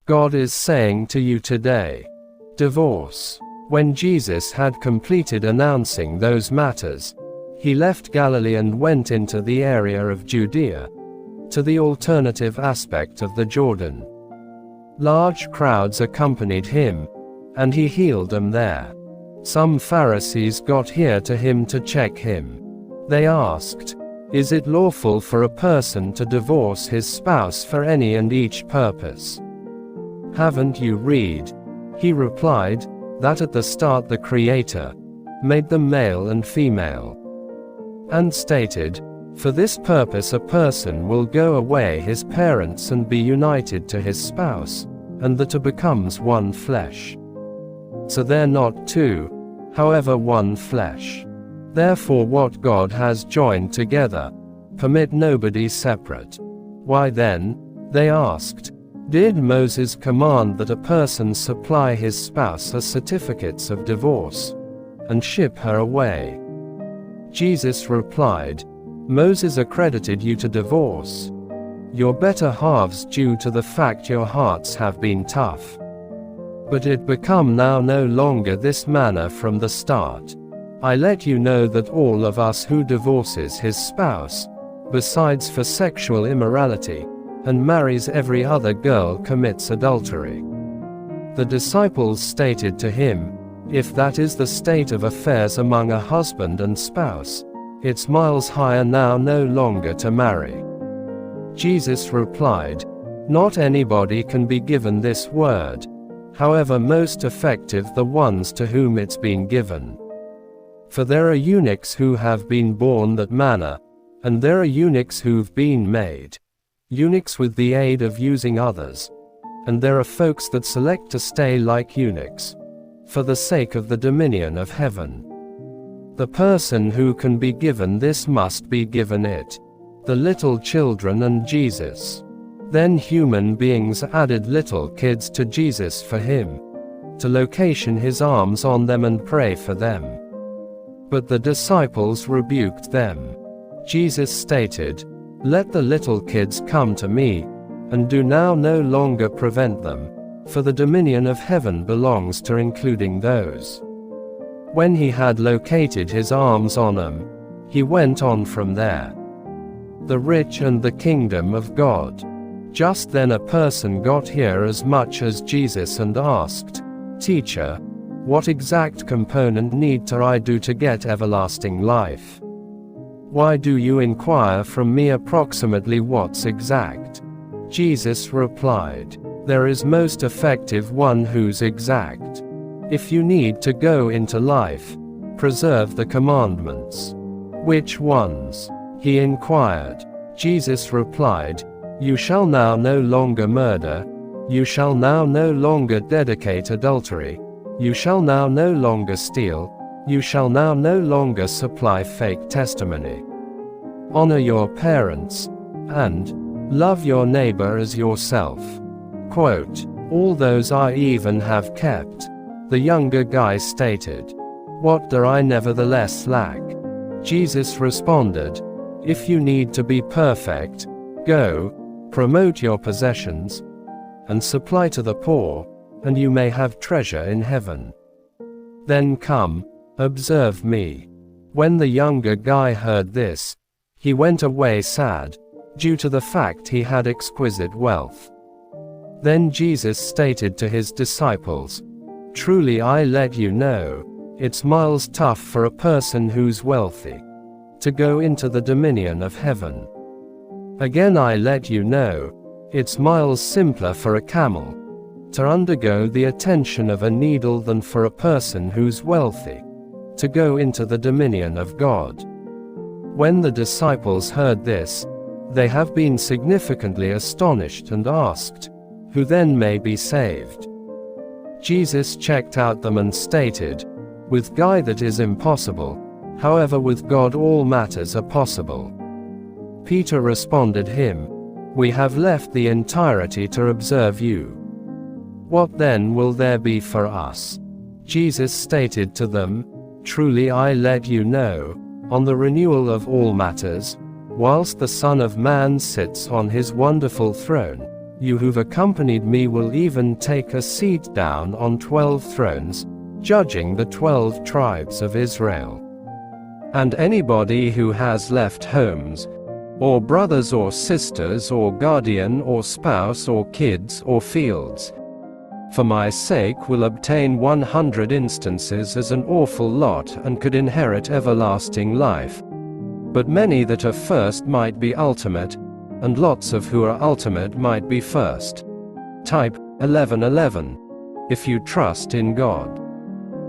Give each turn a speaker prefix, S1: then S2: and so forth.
S1: God is saying to you today. Divorce. When Jesus had completed announcing those matters, he left Galilee and went into the area of Judea, to the alternative aspect of the Jordan. Large crowds accompanied him, and he healed them there. Some Pharisees got here to him to check him. They asked, "Is it lawful for a person to divorce his spouse for any and each purpose?" "Haven't you read," he replied, "that at the start the Creator made them male and female, and stated, for this purpose a person will go away his parents and be united to his spouse, and the two becomes one flesh. So they're not two, however one flesh. Therefore what God has joined together, permit nobody separate." "Why then," they asked, "did Moses command that a person supply his spouse a certificates of divorce, and ship her away?" Jesus replied, "Moses accredited you to divorce your better halves due to the fact your hearts have been tough. But it become now no longer this manner from the start. I let you know that all of us who divorces his spouse, besides for sexual immorality, and marries every other girl commits adultery." The disciples stated to him, "If that is the state of affairs among a husband and spouse, it's miles higher now no longer to marry." Jesus replied, "Not anybody can be given this word, however most effective the ones to whom it's been given. For there are eunuchs who have been born that manner, and there are eunuchs who've been made eunuchs with the aid of using others, and there are folks that select to stay like eunuchs, for the sake of the dominion of heaven. The person who can be given this must be given it." The little children and Jesus. Then human beings added little kids to Jesus for him, to location his arms on them and pray for them. But the disciples rebuked them. Jesus stated, "Let the little kids come to me, and do now no longer prevent them, for the dominion of heaven belongs to including those." When he had located his arms on them, he went on from there. The rich and the kingdom of God. Just then a person got here as much as Jesus and asked, "Teacher, what exact component need I do to get everlasting life? Why do you inquire from me approximately what's exact?" Jesus replied, "There is most effective one who's exact. If you need to go into life, preserve the commandments." "Which ones?" he inquired. Jesus replied, "You shall now no longer murder, you shall now no longer dedicate adultery, you shall now no longer steal, you shall now no longer supply fake testimony. Honor your parents, and love your neighbor as yourself." Quote, "All those I even have kept," the younger guy stated. "What do I nevertheless lack?" Jesus responded, "If you need to be perfect, go, promote your possessions, and supply to the poor, and you may have treasure in heaven. Then come, observe me." When the younger guy heard this, he went away sad, due to the fact he had exquisite wealth. Then Jesus stated to his disciples, "Truly I let you know, it's miles tough for a person who's wealthy to go into the dominion of heaven. Again I let you know, it's miles simpler for a camel to undergo the attention of a needle than for a person who's wealthy to go into the dominion of God." When the disciples heard this, they have been significantly astonished and asked, "Who then may be saved?" Jesus checked out them and stated, "With guy that is impossible, however with God all matters are possible." Peter responded him, "We have left the entirety to observe you. What then will there be for us?" Jesus stated to them, "Truly I let you know, on the renewal of all matters, whilst the Son of Man sits on his wonderful throne, You who've accompanied me will even take a seat down on 12 thrones, judging the 12 tribes of Israel. And anybody who has left homes, or brothers or sisters or guardian or spouse or kids or fields, for my sake will obtain 100 instances as an awful lot and could inherit everlasting life. But many that are first might be ultimate, and lots of who are ultimate might be first. Type 1111. If you trust in God.